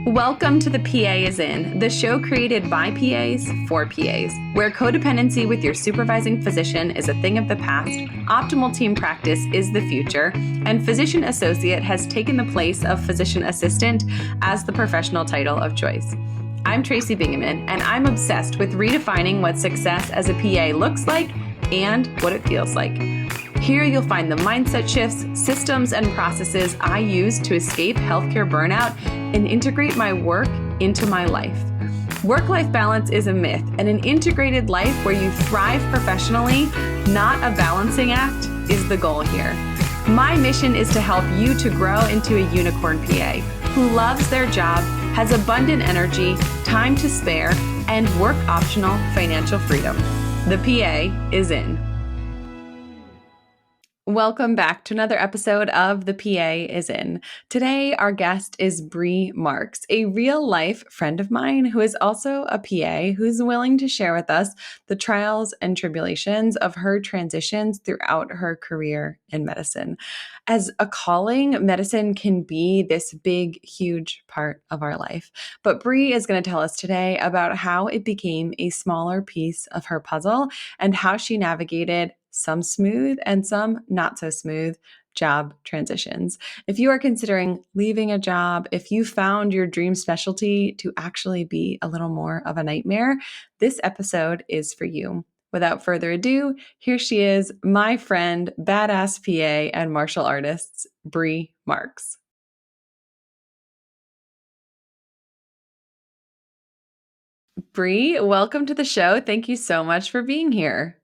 Welcome to the PA is In, the show created by PAs for PAs, where codependency with your supervising physician is a thing of the past, optimal team practice is the future, and physician associate has taken the place of physician assistant as the professional title of choice. I'm Tracy Bingaman, and I'm obsessed with redefining what success as a PA looks like and what it feels like. Here you'll find the mindset shifts, systems, and processes I use to escape healthcare burnout and integrate my work into my life. Work-life balance is a myth, and an integrated life where you thrive professionally, not a balancing act, is the goal here. My mission is to help you to grow into a unicorn PA who loves their job, has abundant energy, time to spare, and work-optional financial freedom. The PA is in. Welcome back to another episode of The PA is In. Today, our guest is Brie Marks, a real-life friend of mine who is also a PA who's willing to share with us the trials and tribulations of her transitions throughout her career in medicine. As a calling, medicine can be this big, huge part of our life. But Brie is going to tell us today about how it became a smaller piece of her puzzle and how she navigated some smooth and some not so smooth job transitions. If you are considering leaving a job, if you found your dream specialty to actually be a little more of a nightmare, this episode is for you. Without further ado, here she is, my friend, badass PA and martial artist, Brie Marks. Brie, welcome to the show. Thank you so much for being here.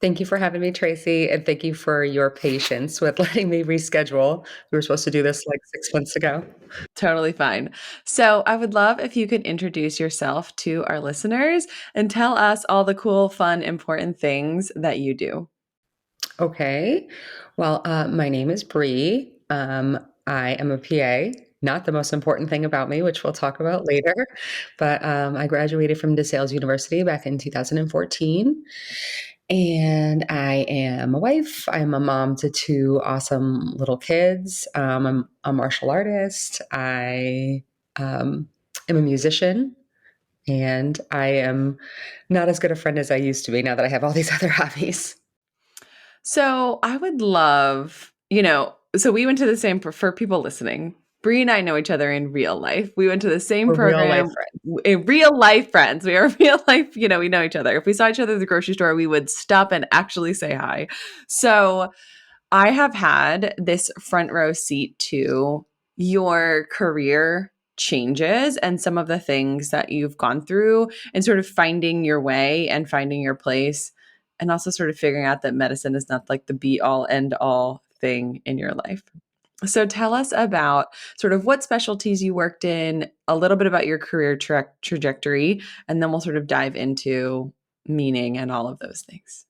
Thank you for having me, Tracy, and thank you for your patience with letting me reschedule. We were supposed to do this like 6 months ago. Totally fine. So I would love if you could introduce yourself to our listeners and tell us all the cool, fun, important things that you do. Okay. Well, my name is Brie. I am a PA. Not the most important thing about me, which we'll talk about later, but I graduated from DeSales University back in 2014. And I am a wife. I'm a mom to two awesome little kids. I'm a martial artist. I am a musician. And I am not as good a friend as I used to be now that I have all these other hobbies. So I would love, so we went to the same, for people listening, Brie and I know each other in real life. We went to the same We're real life program, friends. in real life friends. We are real life, we know each other. If we saw each other at the grocery store, we would stop and actually say hi. So I have had this front row seat to your career changes and some of the things that you've gone through and sort of finding your way and finding your place, and also sort of figuring out that medicine is not like the be all end all thing in your life. So tell us about sort of what specialties you worked in, a little bit about your career trajectory, and then we'll sort of dive into meaning and all of those things.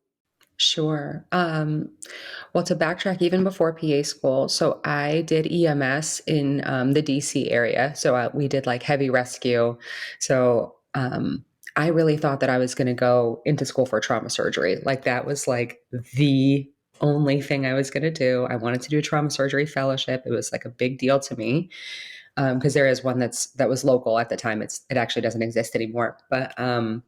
Sure. Well, to backtrack even before PA school, so I did EMS in the DC area. So we did like heavy rescue. So I really thought that I was going to go into school for trauma surgery. Like that was like the only thing I was going to do. I wanted to do a trauma surgery fellowship. It was like a big deal to me because there is one that was local at the time. It actually doesn't exist anymore, but I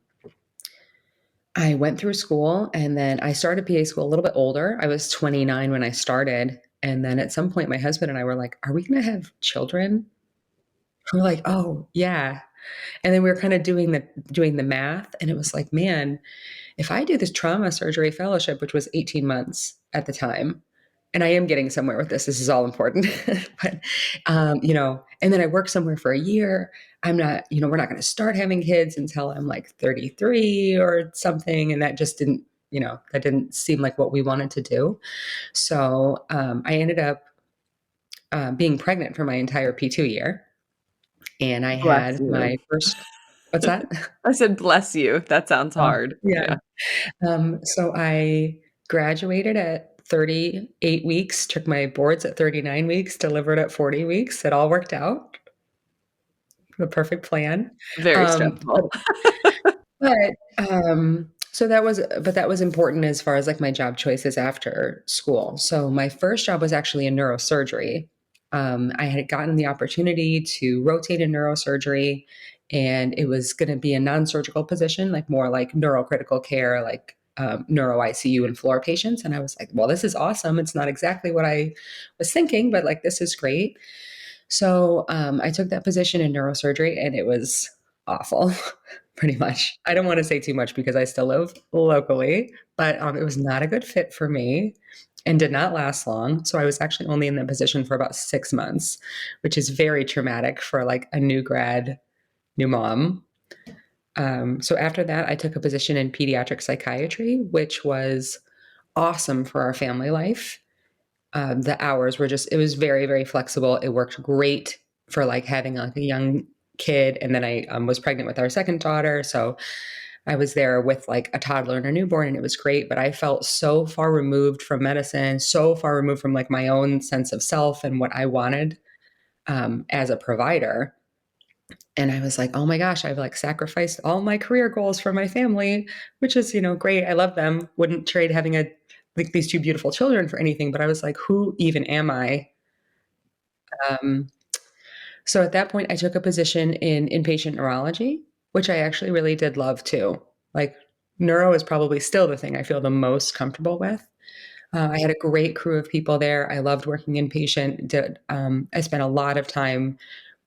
went through school and then I started PA school a little bit older. I was 29 when I started. And then at some point, my husband and I were like, are we going to have children? We're like, oh, yeah. And then we were kind of doing the math. And it was like, man, if I do this trauma surgery fellowship, which was 18 months at the time, and I am getting somewhere with this is all important, but, and then I work somewhere for a year. I'm not, we're not going to start having kids until I'm like 33 or something. And that just didn't, that didn't seem like what we wanted to do. So I ended up being pregnant for my entire P2 year. And I Bless had you. my first, what's that? I said, bless you. That sounds Oh, hard. yeah. Yeah. So I graduated at 38 weeks, took my boards at 39 weeks, delivered at 40 weeks. It all worked out. The perfect plan. Very Um, but, stressful. but that was important as far as like my job choices after school. So my first job was actually in neurosurgery. I had gotten the opportunity to rotate in neurosurgery, and it was going to be a non-surgical position, like more like neurocritical care, like neuro ICU and floor patients. And I was like, well, this is awesome. It's not exactly what I was thinking, but like, this is great. So I took that position in neurosurgery, and it was awful, pretty much. I don't want to say too much because I still live locally, but it was not a good fit for me and did not last long. So I was actually only in that position for about 6 months, which is very traumatic for like a new grad, new mom. So after that, I took a position in pediatric psychiatry, which was awesome for our family life. The hours were just, it was very, very flexible. It worked great for like having like a young kid. And then I was pregnant with our second daughter. So I was there with like a toddler and a newborn, and it was great. But I felt so far removed from medicine, so far removed from like my own sense of self and what I wanted as a provider. And I was like, oh my gosh, I've like sacrificed all my career goals for my family, which is, great. I love them. Wouldn't trade having like these two beautiful children for anything. But I was like, who even am I? Um, so at that point, I took a position in inpatient neurology, which I actually really did love too. Like neuro is probably still the thing I feel the most comfortable with. I had a great crew of people there. I loved working inpatient. I spent a lot of time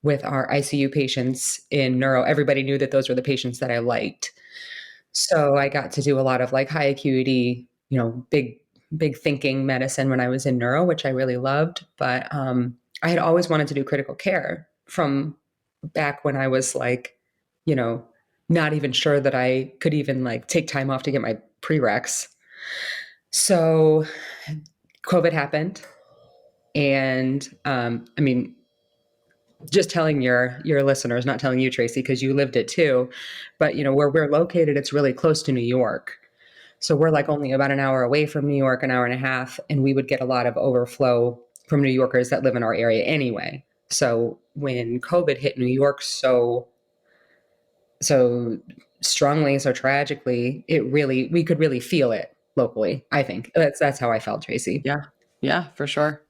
with our ICU patients in neuro. Everybody knew that those were the patients that I liked. So I got to do a lot of like high acuity, big thinking medicine when I was in neuro, which I really loved. But I had always wanted to do critical care from back when I was like, you know, not even sure that I could even like take time off to get my prereqs. So COVID happened. And I mean, just telling your listeners, not telling you, Tracy, because you lived it too. But where we're located, it's really close to New York. So we're like only about an hour away from New York, an hour and a half, and we would get a lot of overflow from New Yorkers that live in our area anyway. So when COVID hit New York so strongly, so tragically, we could really feel it locally. I think that's how I felt, Tracy. Yeah, for sure.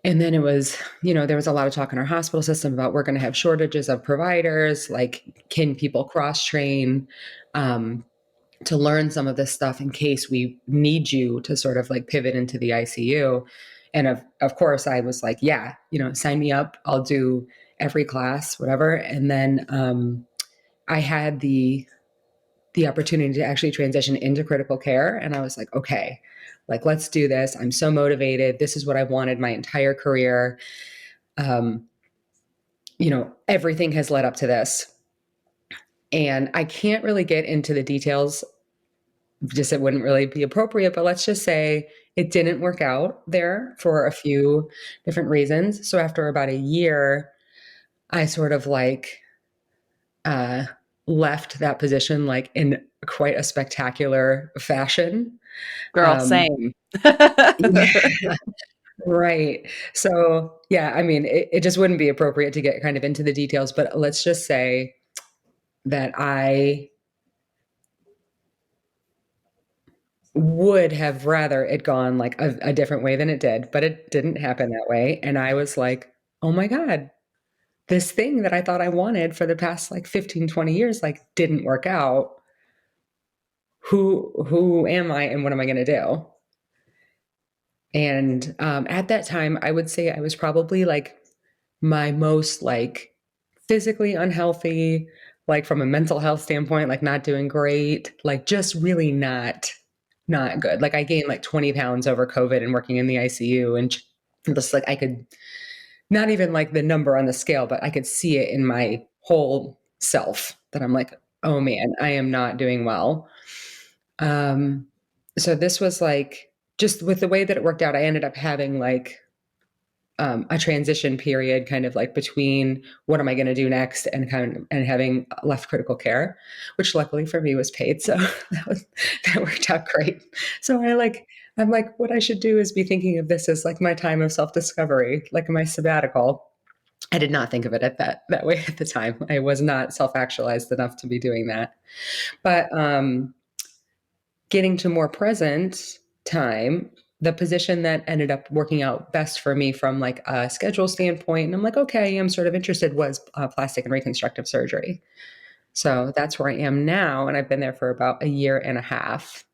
And then it was, there was a lot of talk in our hospital system about we're going to have shortages of providers. Like, can people cross train to learn some of this stuff in case we need you to sort of like pivot into the ICU? And of course, I was like, yeah, sign me up. I'll do every class, whatever. And then I had the opportunity to actually transition into critical care. And I was like, okay, like, let's do this. I'm so motivated. This is what I've wanted my entire career. Everything has led up to this. And I can't really get into the details, just it wouldn't really be appropriate, but let's just say it didn't work out there for a few different reasons. So after about a year, I sort of like left that position like in quite a spectacular fashion. Girl, same. Yeah, right. So yeah, I mean, it just wouldn't be appropriate to get kind of into the details, but let's just say that I would have rather it gone like a different way than it did, but it didn't happen that way. And I was like, oh my God, this thing that I thought I wanted for the past like 15, 20 years, like didn't work out. Who am I and what am I going to do? And at that time, I would say I was probably like my most like physically unhealthy, like from a mental health standpoint, like not doing great, like just really not good. Like I gained like 20 pounds over COVID and working in the ICU, and just like I could not even like the number on the scale, but I could see it in my whole self that I'm like, oh man, I am not doing well. Um, so this was like, just with the way that it worked out, I ended up having like a transition period kind of like between what am I going to do next and having left critical care, which luckily for me was paid. So that worked out great. So I'm like, what I should do is be thinking of this as like my time of self-discovery, like my sabbatical. I did not think of it that way at the time. I was not self-actualized enough to be doing that. But getting to more present time, the position that ended up working out best for me from like a schedule standpoint, and I'm like, okay, I'm sort of interested, was plastic and reconstructive surgery. So that's where I am now, and I've been there for about a year and a half,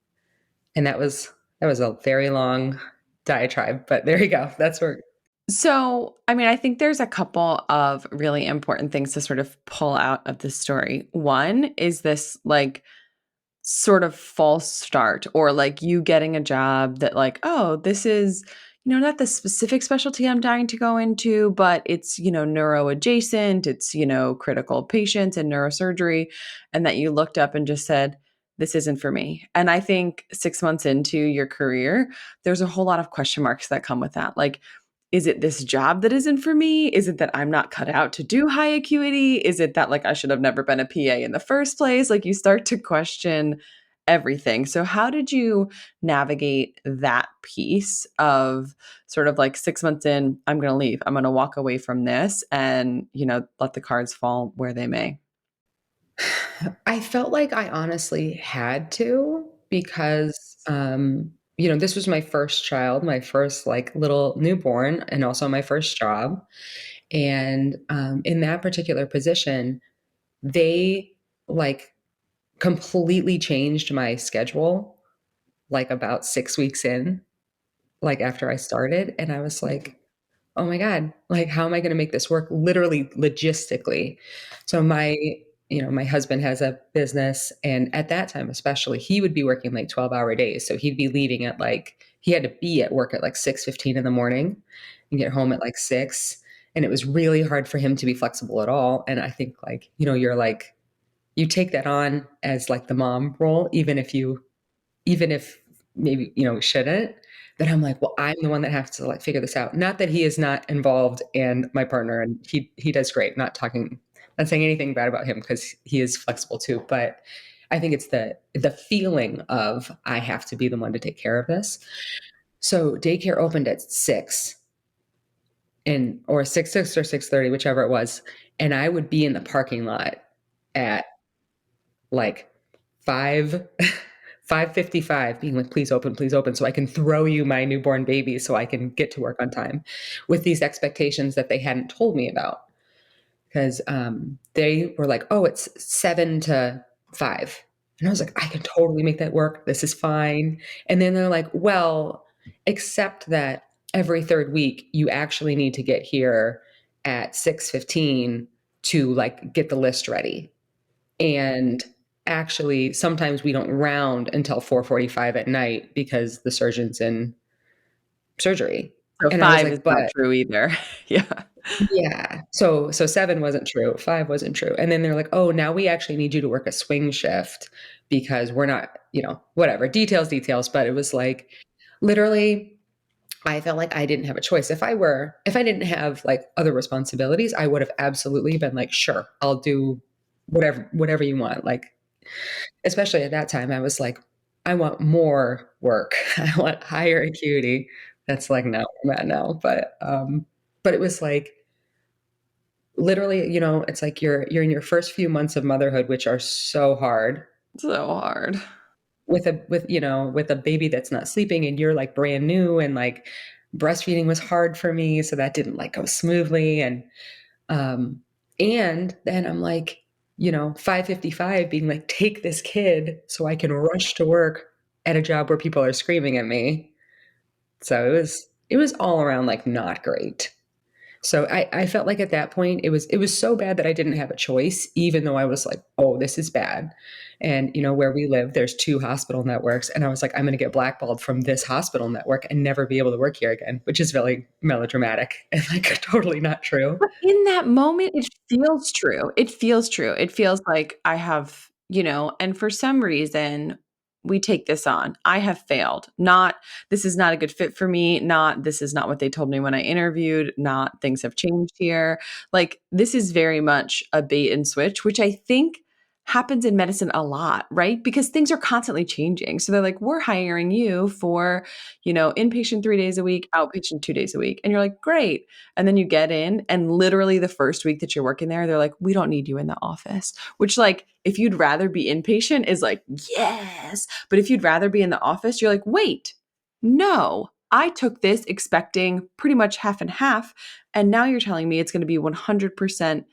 and that was a very long diatribe, but there you go. That's where. So, I mean, I think there's a couple of really important things to sort of pull out of this story. One is this like sort of false start, or like you getting a job that like, oh, this is, not the specific specialty I'm dying to go into, but it's, neuro adjacent, it's, critical patients and neurosurgery, and that you looked up and just said, this isn't for me. And I think 6 months into your career, there's a whole lot of question marks that come with that. Like, is it this job that isn't for me? Is it that I'm not cut out to do high acuity? Is it that like I should have never been a PA in the first place? Like you start to question everything. So how did you navigate that piece of sort of like 6 months in, I'm going to leave. I'm going to walk away from this and, let the cards fall where they may. I felt like I honestly had to because, this was my first child, my first like little newborn, and also my first job. And in that particular position, they like completely changed my schedule like about 6 weeks in, like after I started. And I was like, oh my God, like, how am I going to make this work literally logistically? So my husband has a business. And at that time, especially, he would be working like 12-hour days. So he'd be leaving at like, he had to be at work at like 6:15 in the morning and get home at like 6. And it was really hard for him to be flexible at all. And I think like, you're like, you take that on as like the mom role, even if maybe, shouldn't, then I'm like, well, I'm the one that has to like figure this out. Not that he is not involved and my partner, and he does great. Not saying anything bad about him because he is flexible too. But I think it's the feeling of I have to be the one to take care of this. So daycare opened at 6 and or 6 or 6:30, whichever it was. And I would be in the parking lot at like 5 5:55 being like, please open so I can throw you my newborn baby so I can get to work on time, with these expectations that they hadn't told me about. Because they were like, oh, it's 7 to 5. And I was like, I can totally make that work. This is fine. And then they're like, well, except that every third week you actually need to get here at 6:15 to like get the list ready. And actually, sometimes we don't round until 4:45 at night because the surgeon's in surgery. So And I was 5 is like, not but true either. Yeah. yeah. So 7 wasn't true, 5 wasn't true. And then they're like, "Oh, now we actually need you to work a swing shift because we're not, whatever, details, but it was like literally I felt like I didn't have a choice. If I didn't have like other responsibilities, I would have absolutely been like, "Sure, I'll do whatever you want." Like, especially at that time, I was like, I want more work. I want higher acuity. That's like not where I'm at now. But it was like literally, it's like you're in your first few months of motherhood, which are so hard So hard. with a baby that's not sleeping and you're like brand new, and like breastfeeding was hard for me. So that didn't like go smoothly. Um, and then I'm like, 5:55 being like, take this kid so I can rush to work at a job where people are screaming at me. So it was all around like not great. So I felt like at that point it was so bad that I didn't have a choice, even though I was like, oh, this is bad. And where we live, there's 2 hospital networks. And I was like, I'm gonna get blackballed from this hospital network and never be able to work here again, which is really melodramatic and like totally not true. But in that moment, it feels true. It feels true. It feels like I have, and for some reason, we take this on. I have failed. Not, this is not a good fit for me. Not, this is not what they told me when I interviewed. Not, things have changed here. Like, this is very much a bait and switch, which I think happens in medicine a lot, right? Because things are constantly changing. So they're like, we're hiring you for, inpatient 3 days a week, outpatient 2 days a week. And you're like, great. And then you get in, and literally the first week that you're working there, they're like, we don't need you in the office. Which, like, if you'd rather be inpatient is like, yes. But if you'd rather be in the office, you're like, wait, no, I took this expecting pretty much half and half. And now you're telling me it's going to be 100%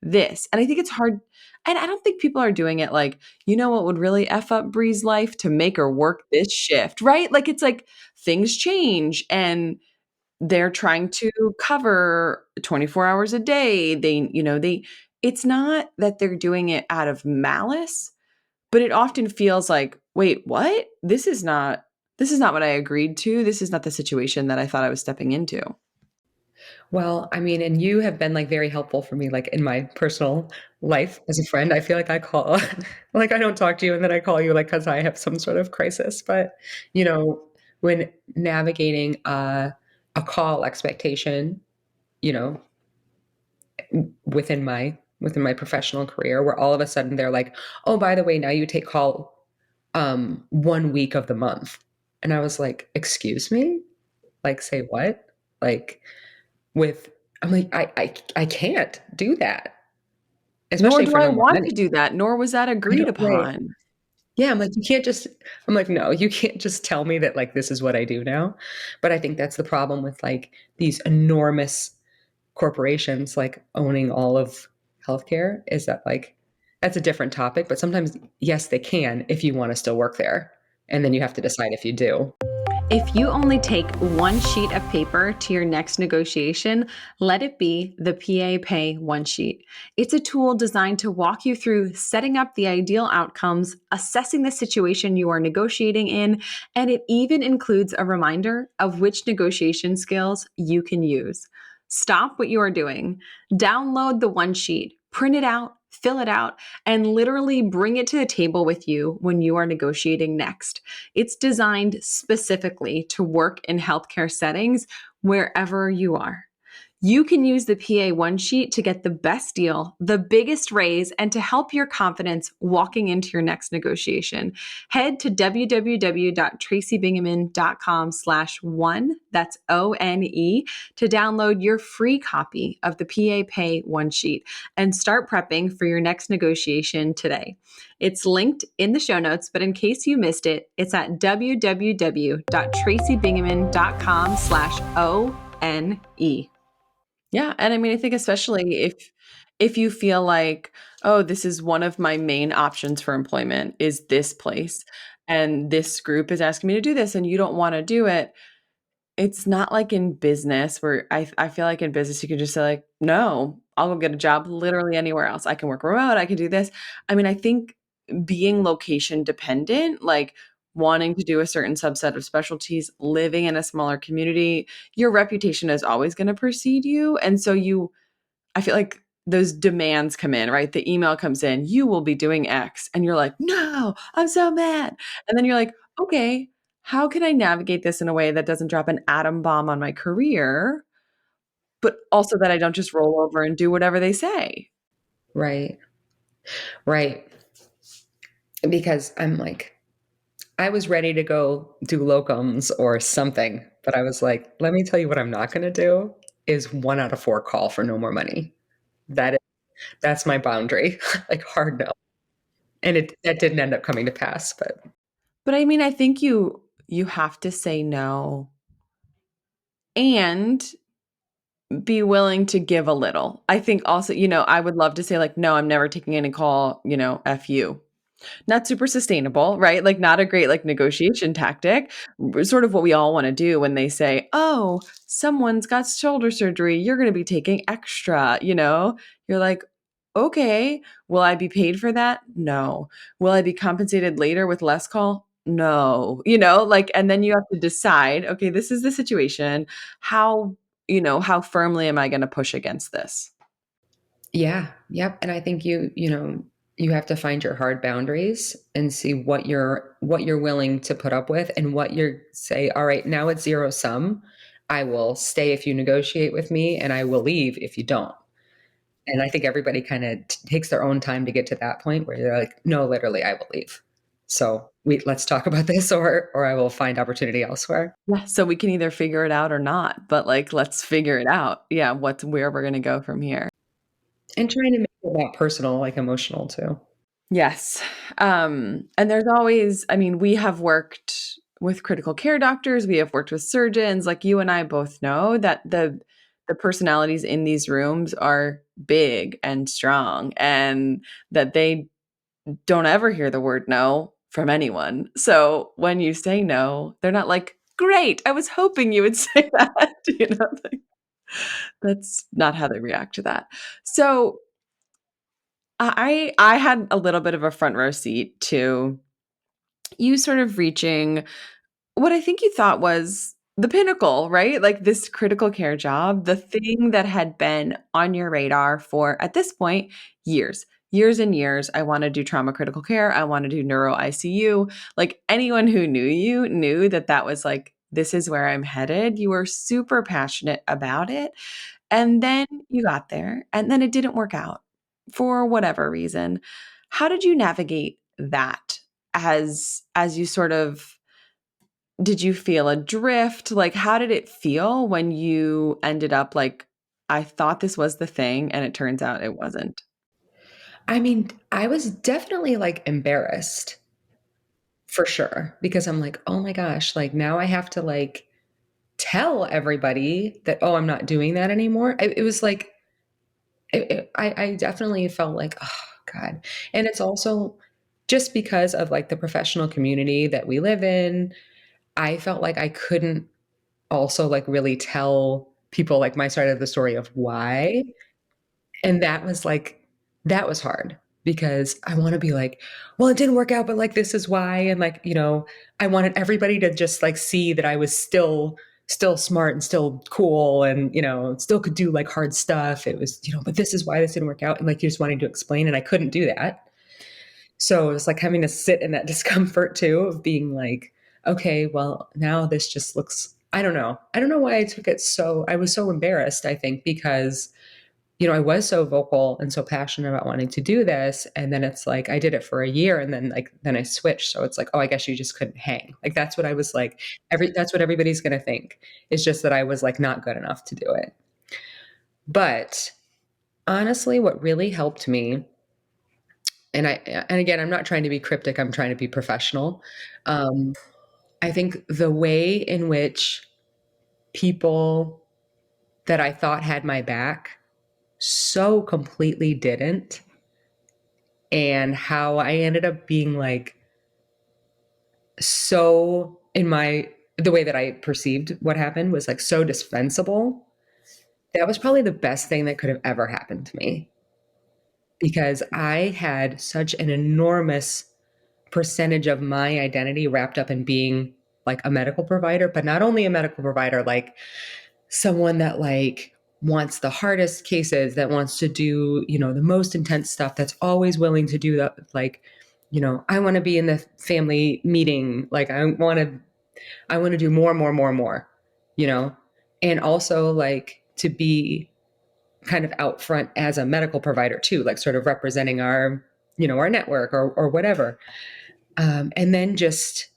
this. And I think it's hard. And I don't think people are doing it like, you know what would really F up Bree's life to make her work this shift, right? Like it's like things change and they're trying to cover 24 hours a day. It's not that they're doing it out of malice, but it often feels like, wait, what? This is not what I agreed to. This is not the situation that I thought I was stepping into. Well, I mean, and you have been like very helpful for me, like in my personal life as a friend. I feel like I call, like I don't talk to you and then I call you like because I have some sort of crisis. But, you know, when navigating a call expectation, you know, within my professional career, where all of a sudden they're like, oh, by the way, now you take call 1 week of the month. And I was like, excuse me? Like, say what? Like, with I'm like, I can't do that, Nor especially do for I no more want to money. do that, nor was that I agreed don't right. upon. Yeah, I'm like, you can't just I'm like, no, you can't just tell me that like this is what I do now. But I think that's the problem with like these enormous corporations like owning all of healthcare is that like that's a different topic, but sometimes yes, they can if you want to still work there. And then you have to decide if you do. If you only take one sheet of paper to your next negotiation, let it be the PA Pay One Sheet. It's a tool designed to walk you through setting up the ideal outcomes, assessing the situation you are negotiating in, and it even includes a reminder of which negotiation skills you can use. Stop what you are doing. Download the one sheet, print it out, fill it out, and literally bring it to the table with you when you are negotiating next. It's designed specifically to work in healthcare settings wherever you are. You can use the PA One Sheet to get the best deal, the biggest raise, and to help your confidence walking into your next negotiation. Head to www.tracybingaman.com/one, that's ONE, to download your free copy of the PA Pay One Sheet and start prepping for your next negotiation today. It's linked in the show notes, but in case you missed it, it's at www.tracybingaman.com/ONE. Yeah, and I mean, I think especially if you feel like, "Oh, this is one of my main options for employment is this place, and this group is asking me to do this, and you don't wanna do it." It's not like in business where I feel like in business you can just say like, "No, I'll go get a job literally anywhere else. I can work remote, I can do this." I mean, I think being location dependent, like wanting to do a certain subset of specialties, living in a smaller community, your reputation is always gonna precede you, and so I feel like those demands come in, right? The email comes in, "You will be doing X," and you're like, "No, I'm so mad." And then you're like, "Okay, how can I navigate this in a way that doesn't drop an atom bomb on my career, but also that I don't just roll over and do whatever they say?" Right. Right. Because I'm like, I was ready to go do locums or something, but I was like, let me tell you what I'm not gonna do is 1 out of 4 call for no more money. That is that's my boundary, like, hard no. And that didn't end up coming to pass, but But I mean, I think you have to say no and be willing to give a little. I think also, I would love to say like, "No, I'm never taking any call, F you." Not super sustainable, right? Like, not a great, like, negotiation tactic. Sort of what we all wanna do when they say, "Oh, someone's got shoulder surgery, you're gonna be taking extra," you know? You're like, "Okay, will I be paid for that? No. Will I be compensated later with less call? No." Like, and then you have to decide, "Okay, this is the situation. How how firmly am I gonna push against this?" yeah, yep, and I think you have to find your hard boundaries and see what you're willing to put up with and what you're say, "All right, now it's zero sum. I will stay if you negotiate with me, and I will leave if you don't." And I think everybody kinda takes their own time to get to that point where they're like, "No, literally, I will leave. So, let's talk about this or I will find opportunity elsewhere." Yeah, so we can either figure it out or not, but, like, let's figure it out. Yeah, where we're gonna go from here. And trying to make it that personal, like, emotional too. Yes, and there's always I mean, we have worked with critical care doctors, we have worked with surgeons. Like you and I both know that the personalities in these rooms are big and strong, and that they don't ever hear the word no from anyone. So when you say no, they're not like, great, I was hoping you would say that. Like, that's not how they react to that. So I had a little bit of a front row seat to you sort of reaching what I think you thought was the pinnacle, right? Like this critical care job, the thing that had been on your radar for, at this point, years and years. I want to do trauma critical care. I want to do neuro ICU. Like anyone who knew you knew that that was like, this is where I'm headed. You were super passionate about it. And then you got there and then it didn't work out for whatever reason. How did you navigate that as you sort of did you feel adrift? Like, how did it feel when you ended up like, I thought this was the thing and it turns out it wasn't? I mean, I was definitely like embarrassed for sure because I'm like, oh my gosh, like now I have to like tell everybody that, oh, I'm not doing that anymore. It was like, I definitely felt like, oh God. And it's also just because of like the professional community that we live in, I felt like I couldn't also like really tell people like my side of the story of why. And that was like that was hard because I wanna be like, "Well, it didn't work out, but, like, this is why," and, like, I wanted everybody to just, like, see that I was still smart and still cool and, still could do, like, hard stuff. It was, "But this is why this didn't work out," and, like, you just wanting to explain, and I couldn't do that. So, it was like having to sit in that discomfort too of being like, "Okay, well, now this just looks." I don't know. I don't know why I was so embarrassed, I think, because I was so vocal and so passionate about wanting to do this. And then it's like I did it for a year and then then I switched. So it's like, oh, I guess you just couldn't hang. Like that's what I was like, that's what everybody's gonna think. It's just that I was like not good enough to do it. But honestly, what really helped me, and again, I'm not trying to be cryptic, I'm trying to be professional. Um, I think the way in which people that I thought had my back so completely didn't, and how I ended up being like so in my the way that I perceived what happened was like so dispensable. That was probably the best thing that could have ever happened to me because I had such an enormous percentage of my identity wrapped up in being like a medical provider, but not only a medical provider, like someone that like wants the hardest cases, that wants to do, the most intense stuff, that's always willing to do that. Like, I want to be in the family meeting. Like I want to do more, more, more, more, you know, and also like to be kind of out front as a medical provider too, like sort of representing our network or whatever. And then just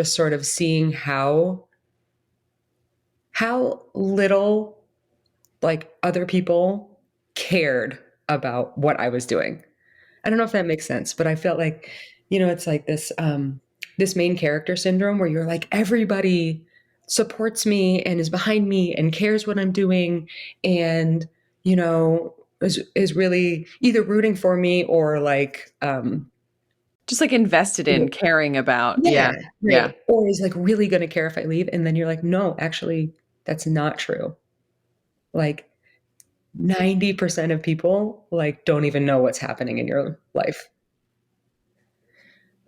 sort of seeing how little like other people cared about what I was doing. I don't know if that makes sense, but I felt like, it's like this main character syndrome where you're like, everybody supports me and is behind me and cares what I'm doing and, is really either rooting for me or like Just like invested in caring about. yeah, Yeah. Yeah. right. Or is like really gonna care if I leave. And then you're like, no, actually, that's not true. Like 90% of people like don't even know what's happening in your life.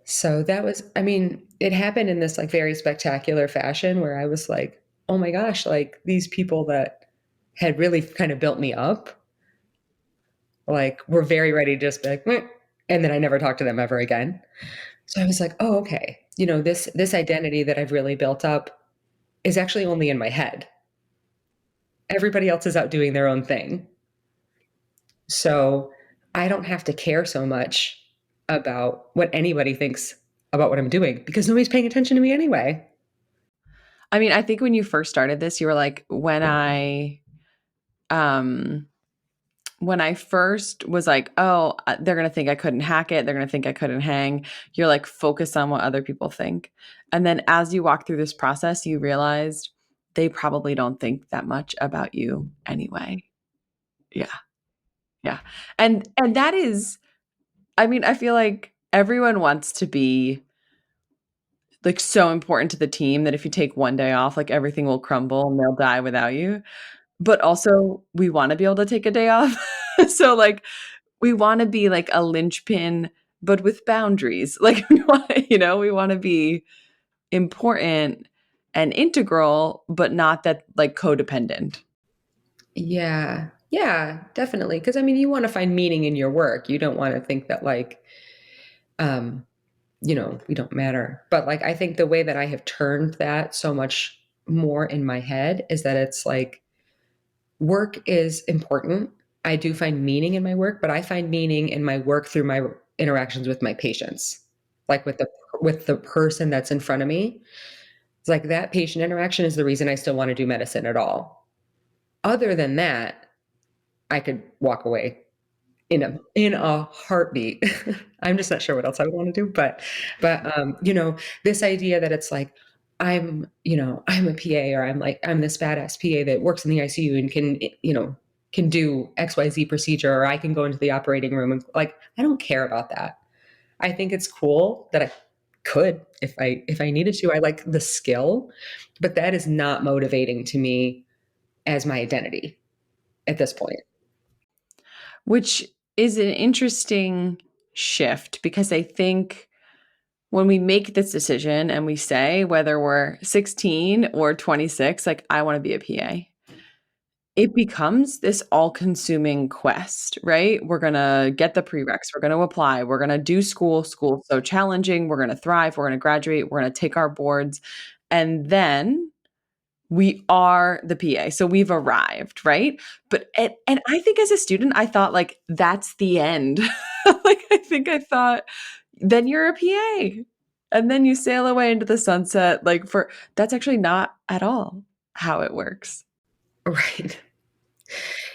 So that was, I mean, it happened in this like very spectacular fashion where I was like, oh my gosh, like these people that had really kind of built me up, like were very ready to just be like, "Meh," and then I never talked to them ever again. So I was like, oh, okay. This identity that I've really built up is actually only in my head. Everybody else is out doing their own thing. So I don't have to care so much about what anybody thinks about what I'm doing because nobody's paying attention to me anyway. I mean, I think when you first started this, you were like, when I um when I first was like, "Oh, they're gonna think I couldn't hack it. They're gonna think I couldn't hang." You're like, focus on what other people think. And then as you walk through this process, you realized they probably don't think that much about you anyway. Yeah. Yeah. And that is, I mean, I feel like everyone wants to be like so important to the team that if you take one day off, like everything will crumble and they'll die without you. But also we want to be able to take a day off. So like we want to be like a linchpin, but with boundaries. Like we want, we want to be important and integral, but not that like codependent. Yeah. Yeah, definitely. Because I mean, you wanna find meaning in your work. You don't wanna think that, like, um, we don't matter. But, like, I think the way that I have turned that so much more in my head is that it's like, work is important. I do find meaning in my work, but I find meaning in my work through my interactions with my patients, like, with the person that's in front of me. It's like that patient interaction is the reason I still wanna do medicine at all. Other than that, I could walk away in a heartbeat. I'm just not sure what else I would wanna do, but this idea that it's like, I'm a PA or I'm this badass PA that works in the ICU and can do XYZ procedure, or I can go into the operating room and like, I don't care about that. I think it's cool that I could if I needed to. I like the skill, but that is not motivating to me as my identity at this point. Which is an interesting shift because I think when we make this decision and we say whether we're 16 or 26, like, I want to be a PA, it becomes this all consuming quest, right? We're going to get the prereqs, we're going to apply, we're going to do school so challenging, we're going to thrive, we're going to graduate, we're going to take our boards. And then we are the PA. So we've arrived, right? And I think as a student, I thought like that's the end. Like I think I thought then you're a PA. And then you sail away into the sunset like for that's actually not at all how it works. Right.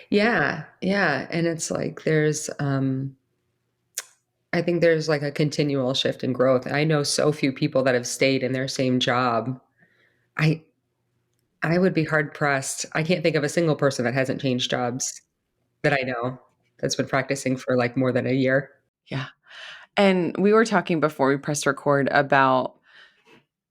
Yeah, yeah, and it's like I think there's like a continual shift and growth. I know so few people that have stayed in their same job. I I would be hard pressed. I can't think of a single person that hasn't changed jobs that I know that's been practicing for like more than a year. Yeah. And we were talking before we pressed record about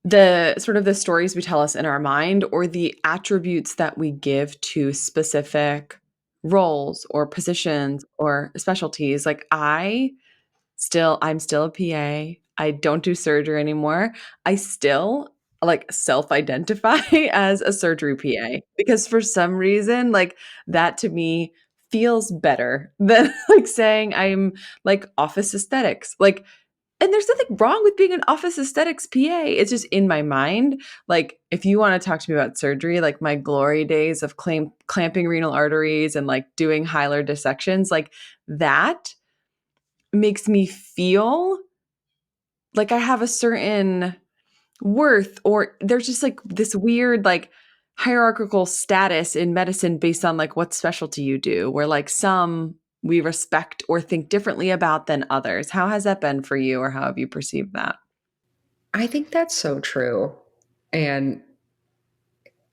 the sort of the stories we tell us in our mind or the attributes that we give to specific roles or positions or specialties. Like I'm still a PA. I don't do surgery anymore. I still like self-identify as a surgery PA because for some reason, like that to me feels better than like saying I'm like office aesthetics. Like, and there's nothing wrong with being an office aesthetics PA. It's just in my mind. Like, if you want to talk to me about surgery, like my glory days of clamping renal arteries and like doing hilar dissections, like that makes me feel like I have a certain worth, or there's just like this weird like hierarchical status in medicine based on like what specialty you do, where like some we respect or think differently about than others. How has that been for you, or how have you perceived that? I think that's so true. And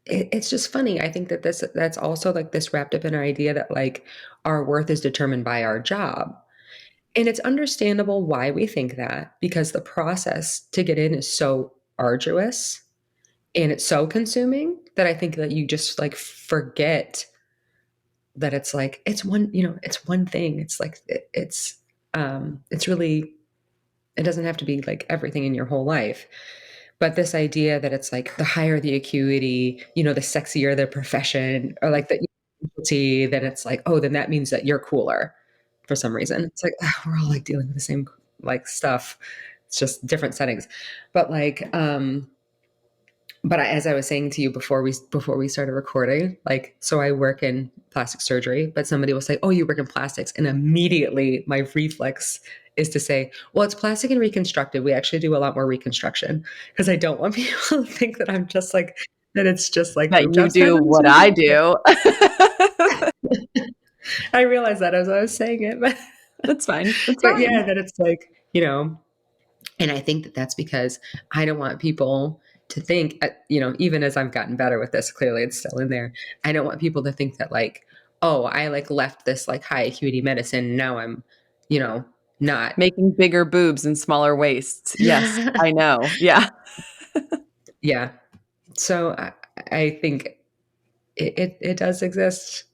it's just funny. I think that that's also like this wrapped up in our idea that like our worth is determined by our job. And it's understandable why we think that because the process to get in is so arduous and it's so consuming that I think that you just like forget that it's like it's one thing. It's like it's really it doesn't have to be like everything in your whole life. But this idea that it's like the higher the acuity, the sexier the profession, or like the specialty, then it's like, oh, then that means that you're cooler for some reason. It's like we're all like dealing with the same like stuff. It's just different settings. But as I was saying to you before we started recording, like, so I work in plastic surgery, but somebody will say, "Oh, you work in plastics," and immediately my reflex is to say, "Well, it's plastic and reconstructive. We actually do a lot more reconstruction," because I don't want people to think that I'm just like that. It's just like That boob you job do surgery. what I do. I realized that as I was saying it, but That's fine. That's but yeah, fine. that it's like, and I think that that's because I don't want people to think, even as I've gotten better with this, clearly it's still in there. I don't want people to think that like, oh, I like left this like high acuity medicine. Now I'm, you know, not. Making bigger boobs and smaller waists. Yes, I know. Yeah. Yeah. So I think it does exist.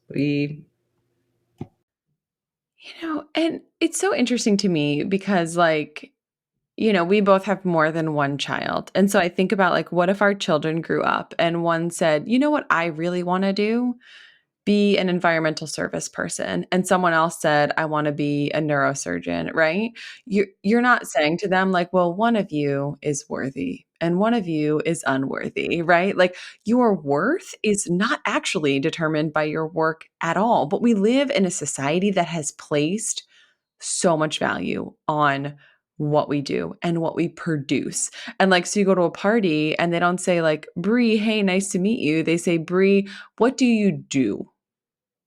And it's so interesting to me because, like, we both have more than one child. And so I think about, like, what if our children grew up and one said, you know what I really want to do? Be an environmental service person, and someone else said I want to be a neurosurgeon, right? You're not saying to them like, well, one of you is worthy and one of you is unworthy, right? Like, your worth is not actually determined by your work at all. But we live in a society that has placed so much value on what we do and what we produce. And like, so you go to a party and they don't say like, Brie, hey, nice to meet you. They say, Brie, what do you do?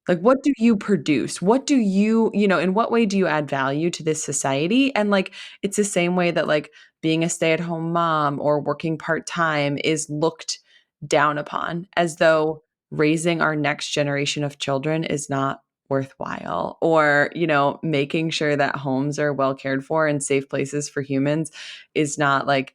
Like, what do you produce? What do in what way do you add value to this society? And like, it's the same way that like being a stay at home mom or working part time is looked down upon, as though raising our next generation of children is not worthwhile, or, making sure that homes are well cared for and safe places for humans is not like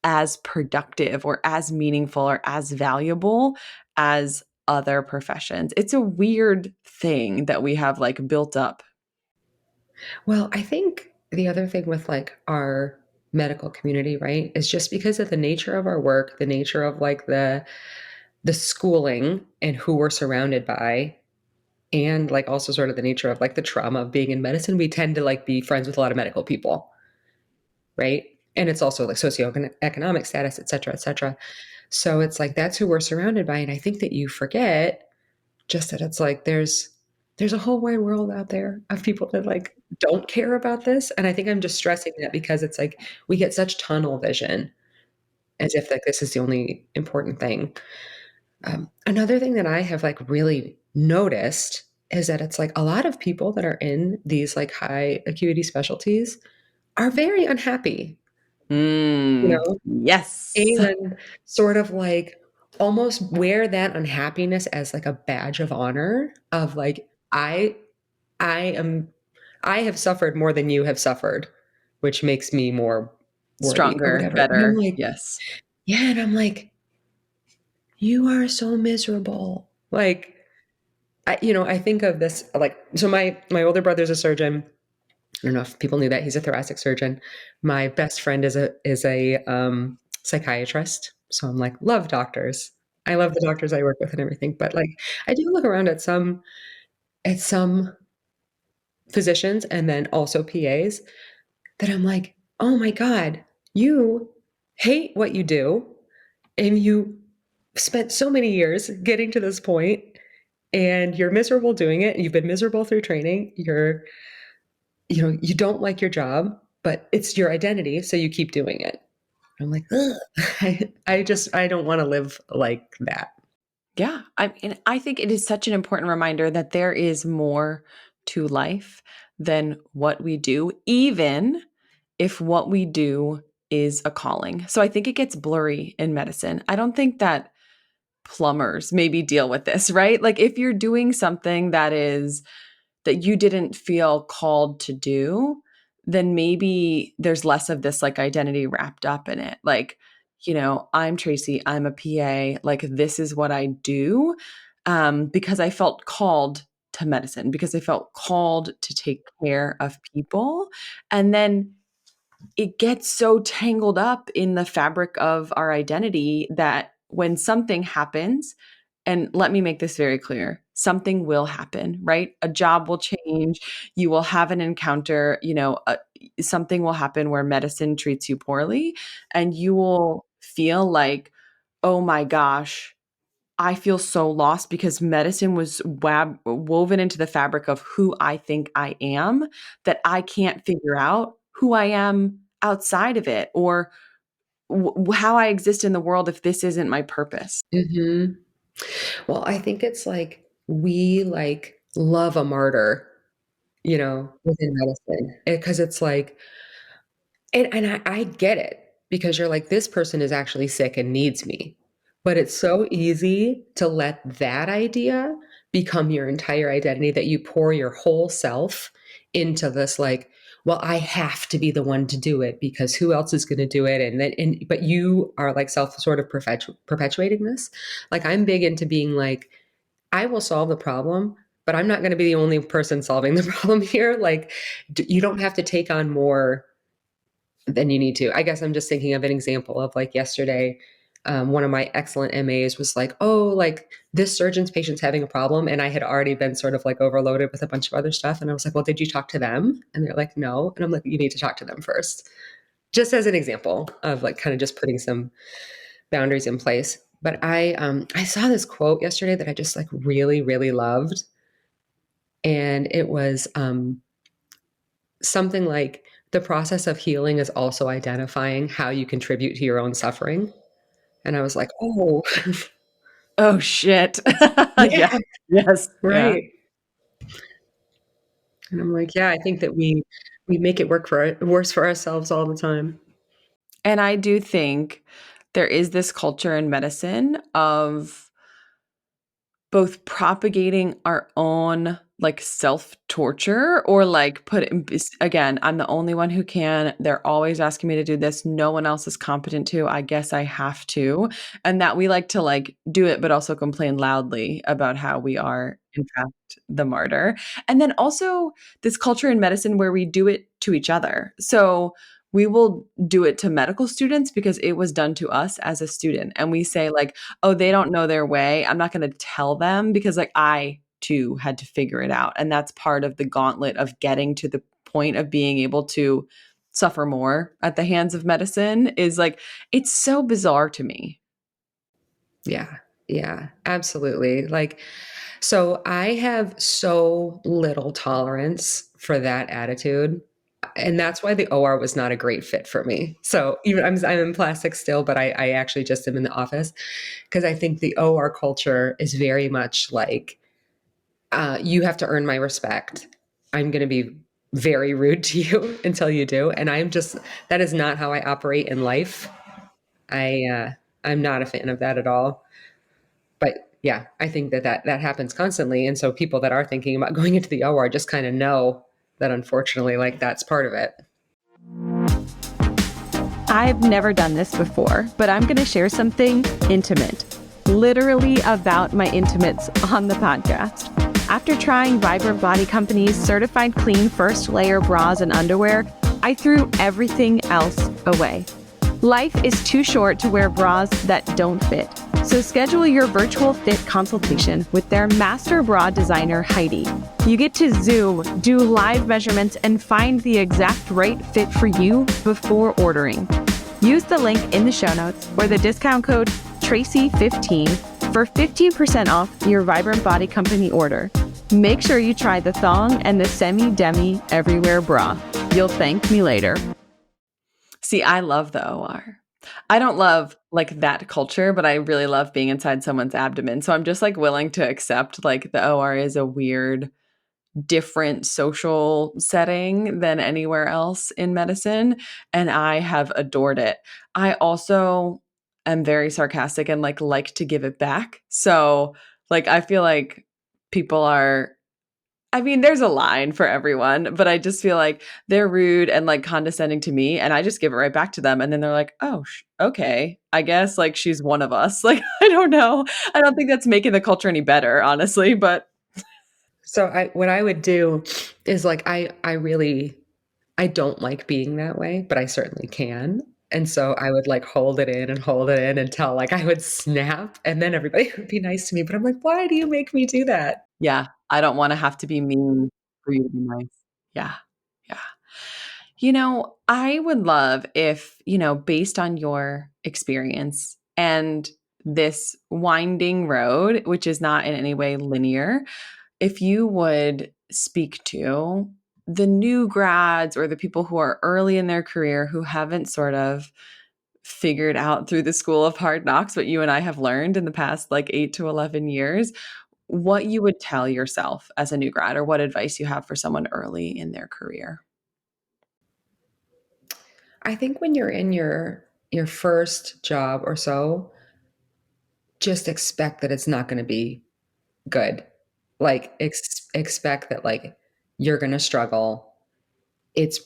as productive or as meaningful or as valuable as other professions. It's a weird thing that we have like built up. Well, I think the other thing with like our medical community, right, is just because of the nature of our work, the nature of like the schooling and who we're surrounded by, and like also sort of the nature of like the trauma of being in medicine, we tend to like be friends with a lot of medical people, right? And it's also like socioeconomic status, et cetera, et cetera. So it's like that's who we're surrounded by. And I think that you forget just that it's like there's a whole wide world out there of people that like don't care about this. And I think I'm just stressing that because it's like we get such tunnel vision as if like this is the only important thing. Another thing that I have like really noticed is that it's like a lot of people that are in these like high acuity specialties are very unhappy, you Mm, know, yes. and sort of like almost wear that unhappiness as like a badge of honor of like, I am I have suffered more than you have suffered, which makes me more worthy or Stronger, whatever. And I'm better. like, Yes. yeah, and I'm like, you are so miserable. Like, I think of this like so my older brother's a surgeon. I don't know if people knew that he's a thoracic surgeon. My best friend is a psychiatrist. So I'm like, love doctors. I love the doctors I work with and everything. But like, I do look around at some physicians and then also PAs that I'm like, oh my God, you hate what you do and you spent so many years getting to this point and you're miserable doing it. You've been miserable through training. You don't like your job, but it's your identity. So you keep doing it. I'm like, ugh. I don't want to live like that. Yeah. I think it is such an important reminder that there is more to life than what we do, even if what we do is a calling. So I think it gets blurry in medicine. I don't think that plumbers maybe deal with this, right? Like, if you're doing something that you didn't feel called to do, then maybe there's less of this like identity wrapped up in it. Like, I'm Tracy, I'm a PA, like, this is what I do, because I felt called to medicine, because I felt called to take care of people. And then it gets so tangled up in the fabric of our identity that when something happens, and let me make this very clear, something will happen, right? A job will change, you will have an encounter, something will happen where medicine treats you poorly, and you will feel like, oh my gosh, I feel so lost because medicine was woven into the fabric of who I think I am, that I can't figure out who I am outside of it, or how I exist in the world if this isn't my purpose. Mhm. Well, I think it's like we like love a martyr, within medicine. Because it's like and I get it because you're like, "This person is actually sick and needs me." But it's so easy to let that idea become your entire identity that you pour your whole self into this, like, "Well, I have to be the one to do it because who else is gonna do it?" But you are, like, self sort of perpetuating this. Like, I'm big into being like, "I will solve the problem, but I'm not gonna be the only person solving the problem here." Like, you don't have to take on more than you need to. I guess I'm just thinking of an example of like yesterday. One of my excellent MAs was like, "Oh, like this surgeon's patient's having a problem," and I had already been sort of like overloaded with a bunch of other stuff, and I was like, "Well, did you talk to them?" And they're like, "No," and I'm like, "You need to talk to them first." Just as an example of like kind of just putting some boundaries in place. But I saw this quote yesterday that I just like really really loved, and it was something like, "The process of healing is also identifying how you contribute to your own suffering." And I was like, "Oh." Oh, shit. Yeah. Yeah, Yes. Yeah. right. And I'm like, "Yeah, I think that we make it worse for ourselves all the time." And I do think there is this culture in medicine of both propagating our own, like, self-torture or, like, put it in again, I'm the only one who can, they're always asking me to do this, no one else is competent to, I guess I have to, and that we like to, like, do it, but also complain loudly about how we are, in fact, the martyr, and then also this culture in medicine where we do it to each other. So, we will do it to medical students because it was done to us as a student, and we say, like, "Oh, they don't know their way. I'm not gonna tell them because, like, I too had to figure it out." And that's part of the gauntlet of getting to the point of being able to suffer more at the hands of medicine is, like, it's so bizarre to me. Yeah, yeah, absolutely. Like, so I have so little tolerance for that attitude, and that's why the OR was not a great fit for me. So even I'm in plastics still, but I actually just am in the office because I think the OR culture is very much like, you have to earn my respect. I'm going to be very rude to you until you do. And that is not how I operate in life. I'm not a fan of that at all. But yeah, I think that happens constantly. And so people that are thinking about going into the OR just kind of know that unfortunately, like that's part of it. I've never done this before, but I'm going to share something intimate, literally about my intimates on the podcast. After trying Vibrant Body Company's certified clean first layer bras and underwear, I threw everything else away. Life is too short to wear bras that don't fit. So schedule your virtual fit consultation with their master bra designer, Heidi. You get to Zoom, do live measurements, and find the exact right fit for you before ordering. Use the link in the show notes or the discount code Tracy15 for 15% off your Vibrant Body Company order. Make sure you try the thong and the semi-demi everywhere bra. You'll thank me later. See, I love the OR. I don't love, like, that culture, but I really love being inside someone's abdomen, so I'm just, like, willing to accept, like, the OR is a weird, different social setting than anywhere else in medicine, and I have adored it. I also am very sarcastic and, like to give it back, so, like, I feel like people are I mean, there's a line for everyone, but I just feel like they're rude and, like, condescending to me, and I just give it right back to them, and then they're like, "Oh, okay. I guess, like, she's one of us." Like, I don't know. I don't think that's making the culture any better, honestly, but So what I would do is like, I don't like being that way, but I certainly can. And so I would like hold it in until like I would snap and then everybody would be nice to me. But I'm like, why do you make me do that? yeah, I don't wanna have to be mean for you to be nice. Yeah. Yeah. I would love if, based on your experience and this winding road, which is not in any way linear, if you would speak to the new grads or the people who are early in their career who haven't sort of figured out through the school of hard knocks what you and I have learned in the past like 8 to 11 years, what you would tell yourself as a new grad or what advice you have for someone early in their career. I think when you're in your first job or so, just expect that it's not gonna be good. Like, expect that, like, you're gonna struggle. It's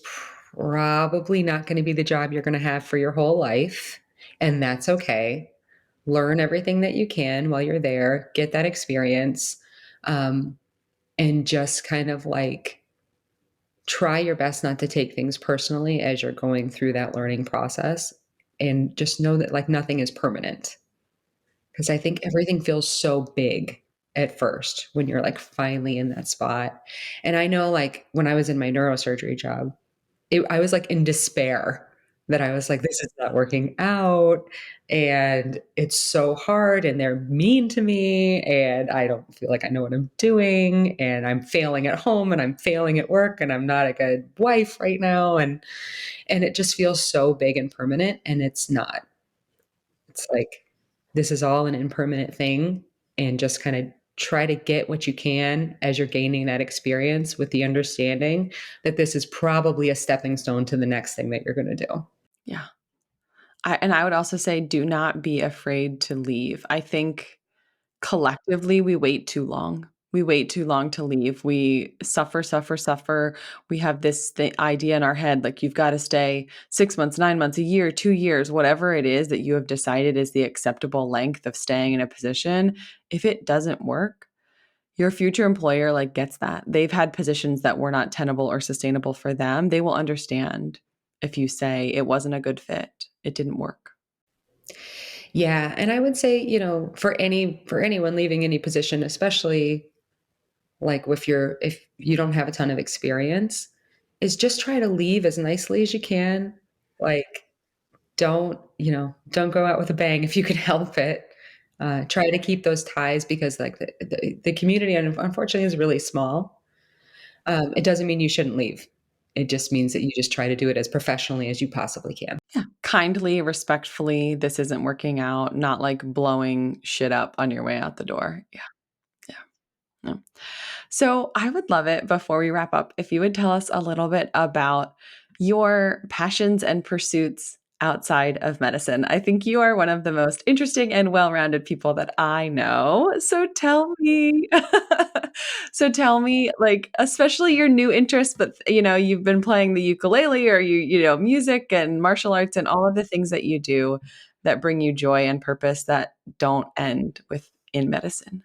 probably not gonna be the job you're gonna have for your whole life, and that's okay. Learn everything that you can while you're there, get that experience, um, and just kind of, like, try your best not to take things personally as you're going through that learning process, and just know that, like, nothing is permanent. 'Cause I think everything feels so big at first when you're, like, finally in that spot. And I know, like, when I was in my neurosurgery job, I was, like, in despair that I was like, "This is not working out, and it's so hard, and they're mean to me, and I don't feel like I know what I'm doing, and I'm failing at home, and I'm failing at work, and I'm not a good wife right now," and it just feels so big and permanent, and it's not. It's like, this is all an impermanent thing, and just kinda try to get what you can as you're gaining that experience with the understanding that this is probably a stepping stone to the next thing that you're gonna do. Yeah. And I would also say do not be afraid to leave. I think collectively, we wait too long. We wait too long to leave. We suffer, suffer, suffer. We have this idea in our head like you've got to stay 6 months, 9 months, a year, 2 years, whatever it is that you have decided is the acceptable length of staying in a position. If it doesn't work, your future employer like gets that. They've had positions that were not tenable or sustainable for them. They will understand if you say it wasn't a good fit. It didn't work. Yeah, and I would say, for anyone leaving any position, especially, like, if you don't have a ton of experience, is just try to leave as nicely as you can. Like, don't go out with a bang if you can help it. Try to keep those ties because, like, the community, unfortunately, is really small. It doesn't mean you shouldn't leave. It just means that you just try to do it as professionally as you possibly can. Yeah. Kindly, respectfully, this isn't working out, not like blowing shit up on your way out the door. Yeah. Yeah. No. So I would love it before we wrap up if you would tell us a little bit about your passions and pursuits outside of medicine. I think you are one of the most interesting and well-rounded people that I know. So tell me, like, especially your new interests, but you've been playing the ukulele or music and martial arts and all of the things that you do that bring you joy and purpose that don't end with in medicine.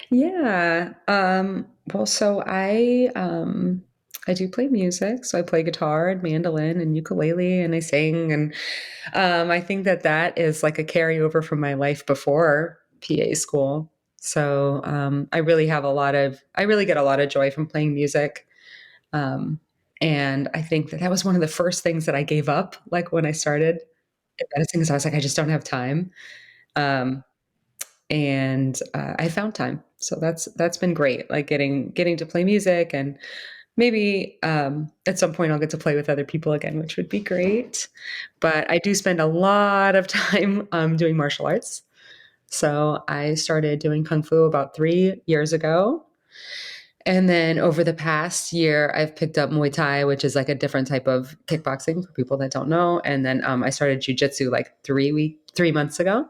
Yeah. Well, so I do play music. So I play guitar and mandolin and ukulele and I sing. And I think that that is like a carryover from my life before PA school. So I really get a lot of joy from playing music. Um, and I think that that was one of the first things that I gave up, like when I started in medicine, because I was like, I just don't have time. Um, and I found time, so that's been great. Like getting to play music, and maybe at some point I'll get to play with other people again, which would be great. But I do spend a lot of time doing martial arts. So I started doing kung fu about 3 years ago, and then over the past year, I've picked up Muay Thai, which is like a different type of kickboxing for people that don't know. And then I started jujitsu like 3 months ago.